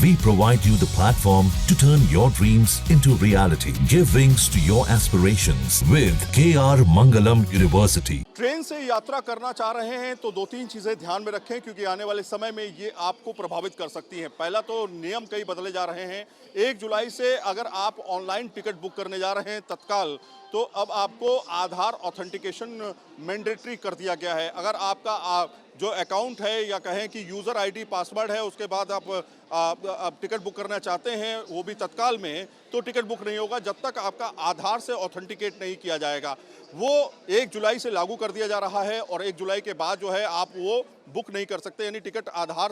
We provide you the platform to turn your dreams into reality. Give wings to your aspirations with KR Mangalam University. Train से यात्रा करना चाह रहे हैं तो दो तीन चीज़ें ध्यान में रखें, क्योंकि आने वाले समय में ये आपको प्रभावित कर सकती हैं। पहला तो नियम कई बदले जा रहे हैं। 1 जुलाई से अगर आप ऑनलाइन टिकट बुक करने जा रहे हैं तत्काल, तो अब आपको आधार ऑथेंटिकेशन मैंडेटरी कर दिया गया है। अगर आपका जो अकाउंट है या कहें कि यूज़र आईडी पासवर्ड है, उसके बाद आप टिकट बुक करना चाहते हैं वो भी तत्काल में, तो टिकट बुक नहीं होगा जब तक आपका आधार से ऑथेंटिकेट नहीं किया जाएगा। वो 1 जुलाई से लागू कर दिया जा रहा है और 1 जुलाई के बाद जो है आप वो बुक नहीं कर सकते, यानी टिकट आधार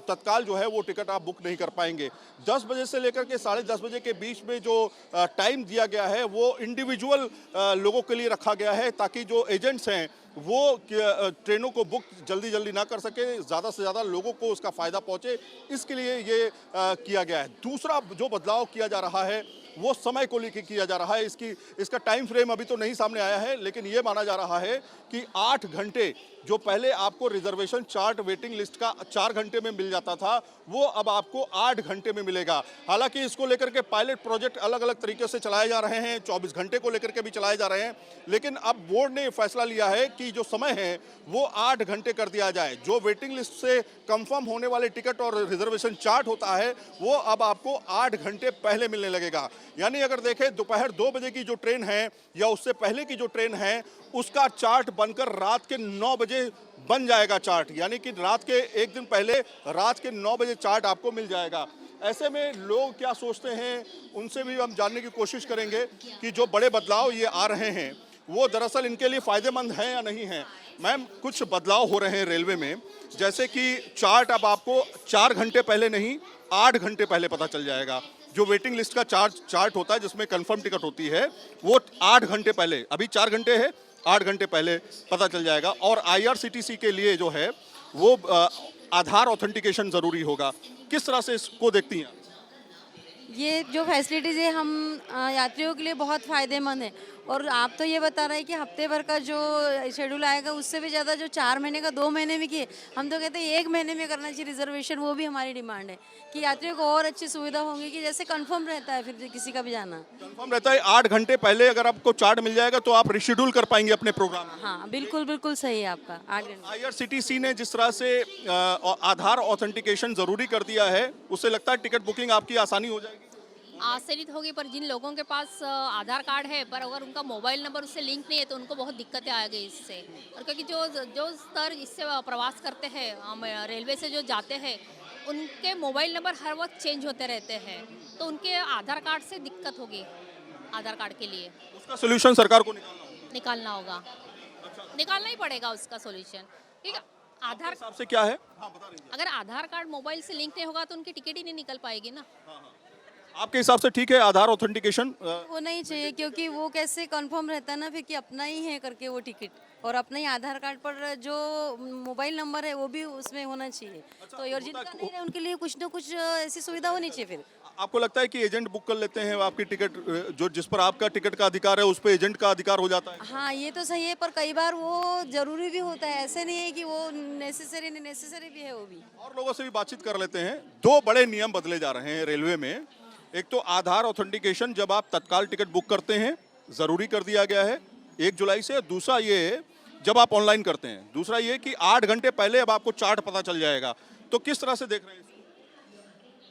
तत्काल जो है वो टिकट आप बुक नहीं कर पाएंगे। 10 बजे से लेकर के 10:30 बजे के बीच में जो टाइम दिया गया है वो इंडिविजुअल लोगों के लिए रखा गया है, ताकि जो एजेंट्स हैं वो ट्रेनों को बुक जल्दी ना कर सके, ज़्यादा से ज़्यादा लोगों को उसका फ़ायदा पहुँचे, इसके लिए ये किया गया है। दूसरा जो बदलाव किया जा रहा है वो समय को लेकर किया जा रहा है। इसका टाइम फ्रेम अभी तो नहीं सामने आया है, लेकिन ये माना जा रहा है कि 8 घंटे जो पहले आपको रिजर्वेशन चार्ट वेटिंग लिस्ट का 4 घंटे में मिल जाता था, वो अब आपको 8 घंटे में मिलेगा। हालांकि इसको लेकर के पायलट प्रोजेक्ट अलग अलग तरीके से चलाए जा रहे हैं, 24 घंटे को लेकर के भी चलाए जा रहे हैं, लेकिन अब बोर्ड ने फैसला लिया है कि जो समय है वो 8 घंटे कर दिया जाए। जो वेटिंग लिस्ट से कंफर्म होने वाले टिकट और रिजर्वेशन चार्ट होता है वो अब आपको 8 घंटे पहले मिलने लगेगा। यानी अगर देखें दोपहर 2 बजे की जो ट्रेन है या उससे पहले की जो ट्रेन है, उसका चार्ट बनकर रात के 9 बजे बन जाएगा चार्ट, यानी कि रात के एक दिन पहले रात के 9 बजे चार्ट आपको मिल जाएगा। ऐसे में लोग क्या सोचते हैं उनसे भी हम जानने की कोशिश करेंगे कि जो बड़े बदलाव ये आ रहे हैं वो दरअसल इनके लिए फ़ायदेमंद हैं या नहीं हैं। मैम, कुछ बदलाव हो रहे हैं रेलवे में, जैसे कि चार्ट अब आपको 4 घंटे पहले नहीं 8 घंटे पहले पता चल जाएगा। जो वेटिंग लिस्ट का चार्ट होता है जिसमें कंफर्म टिकट होती है वो 8 घंटे पहले, अभी 4 घंटे है, 8 घंटे पहले पता चल जाएगा। और IRCTC के लिए जो है वो आधार ऑथेंटिकेशन ज़रूरी होगा। किस तरह से इसको देखती हैं? ये जो फैसिलिटीज़ है हम यात्रियों के लिए बहुत फ़ायदेमंद है। और आप तो ये बता रहे हैं कि हफ्ते भर का जो शेड्यूल आएगा उससे भी ज़्यादा जो 4 महीने का 2 महीने में किए, हम तो कहते हैं 1 महीने में करना चाहिए रिजर्वेशन। वो भी हमारी डिमांड है कि यात्रियों को और अच्छी सुविधा होंगी, कि जैसे कंफर्म रहता है फिर किसी का भी जाना कंफर्म रहता है। 8 घंटे पहले अगर आपको चार्ट मिल जाएगा तो आप रिशेड्यूल कर पाएंगे अपने प्रोग्राम। हाँ, बिल्कुल सही है आपका। 8 घंटे IRCTC ने जिस तरह से आधार ऑथेंटिकेशन ज़रूरी कर दिया है, उससे लगता है टिकट बुकिंग आपकी आसानी हो जाएगी। आसानी तो होगी, पर जिन लोगों के पास आधार कार्ड है पर अगर उनका मोबाइल नंबर उससे लिंक नहीं है तो उनको बहुत दिक्कतें आ गई इससे। और क्योंकि जो स्तर इससे प्रवास करते हैं रेलवे से जो जाते हैं, उनके मोबाइल नंबर हर वक्त चेंज होते रहते हैं, तो उनके आधार कार्ड से दिक्कत होगी। आधार कार्ड के लिए उसका सोल्यूशन सरकार को निकालना होगा। निकालना ही पड़ेगा उसका सोल्यूशन। ठीक है, आधार हिसाब से क्या है? अगर आधार कार्ड मोबाइल से लिंक नहीं होगा तो उनकी टिकट ही नहीं निकल पाएगी ना। आपके हिसाब से ठीक है आधार ऑथेंटिकेशन? होना ही चाहिए, क्योंकि वो कैसे कंफर्म रहता है ना फिर कि अपना ही है करके वो टिकट, और अपना ही आधार कार्ड पर जो मोबाइल नंबर है वो भी उसमें होना चाहिए। तो और जिनका नहीं है उनके लिए कुछ ना कुछ ऐसी सुविधा होनी चाहिए। फिर आपको लगता है कि एजेंट बुक कर लेते हैं आपकी टिकट, जो जिस पर आपका टिकट का अधिकार है उस पर एजेंट का अधिकार हो जाता है? हाँ, ये तो सही है, पर कई बार वो जरूरी भी होता है, ऐसे नहीं है कि वो नेसेसरी भी है वो भी। और लोगों से भी बातचीत कर लेते हैं। 2 बड़े नियम बदले जा रहे हैं रेलवे में। एक तो आधार ऑथेंटिकेशन जब आप तत्काल टिकट बुक करते हैं ज़रूरी कर दिया गया है 1 जुलाई से। दूसरा ये जब आप ऑनलाइन करते हैं, दूसरा ये कि 8 घंटे पहले अब आपको चार्ट पता चल जाएगा। तो किस तरह से देख रहे हैं इसको?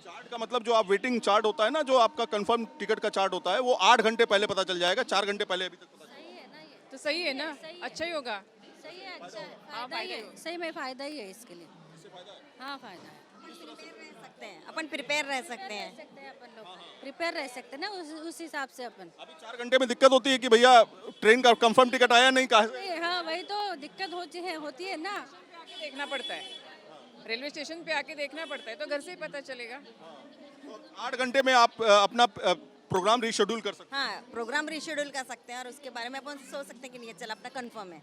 चार्ट का मतलब जो आप वेटिंग चार्ट होता है ना, जो आपका कंफर्म टिकट का चार्ट होता है, वो 8 घंटे पहले पता चल जाएगा, 4 घंटे पहले अभी तक पता चल जाएगा। तो सही है ना, अच्छा ही होगा। सही है, अच्छा फायदा ही है, सही में फायदा ही है इसके लिए। हाँ, फायदा है। अपन प्रिपेयर रह सकते हैं, अपन लोग प्रिपेयर रह सकते हैं ना उस हिसाब से। अपन अभी 4 घंटे में दिक्कत होती है कि भैया ट्रेन का कंफर्म टिकट आया नहीं, कहा से? हाँ, वही तो दिक्कत होती है ना। देखना पड़ता है, रेलवे स्टेशन पे आके देखना पड़ता है, तो घर से ही पता चलेगा। 8 घंटे में आप अपना प्रोग्राम रीशेड्यूल कर सकते हैं। हाँ, प्रोग्राम रीशेड्यूल कर सकते हैं और उसके बारे में अपन सोच सकते हैं कि नहीं, चल अपना कंफर्म है।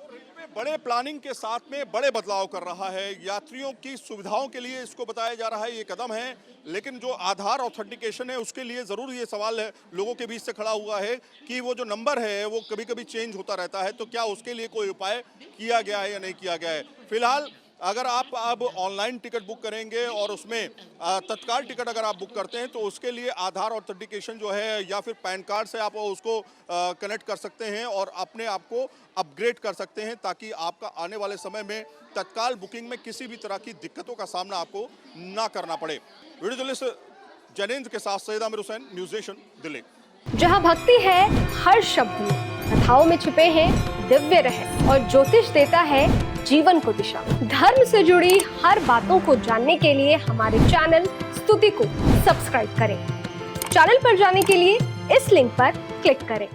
रेलवे बड़े प्लानिंग के साथ में बड़े बदलाव कर रहा है। यात्रियों की सुविधाओं के लिए इसको बताया जा रहा है ये कदम है, लेकिन जो आधार ऑथेंटिकेशन है उसके लिए ज़रूर ये सवाल है लोगों के बीच से खड़ा हुआ है कि वो जो नंबर है वो कभी कभी चेंज होता रहता है, तो क्या उसके लिए कोई उपाय किया गया है या नहीं किया गया है। फिलहाल अगर आप अब ऑनलाइन टिकट बुक करेंगे और उसमें तत्काल टिकट अगर आप बुक करते हैं तो उसके लिए आधार ऑथेंटिकेशन जो है या फिर पैन कार्ड से आप उसको कनेक्ट कर सकते हैं और अपने आप को अपग्रेड कर सकते हैं, ताकि आपका आने वाले समय में तत्काल बुकिंग में किसी भी तरह की दिक्कतों का सामना आपको ना करना पड़े। वीडियो जर्नलिस्ट जैनेंद्र के साथ सैयद आमिर हुसैन, न्यूज़ नेशन, दिल्ली। जहां भक्ति है हर शब्द में, कथाओं में छुपे हैं दिव्य रहस्य और ज्योतिष देता है जीवन को दिशा। धर्म से जुड़ी हर बातों को जानने के लिए हमारे चैनल स्तुति को सब्सक्राइब करें। चैनल पर जाने के लिए इस लिंक पर क्लिक करें।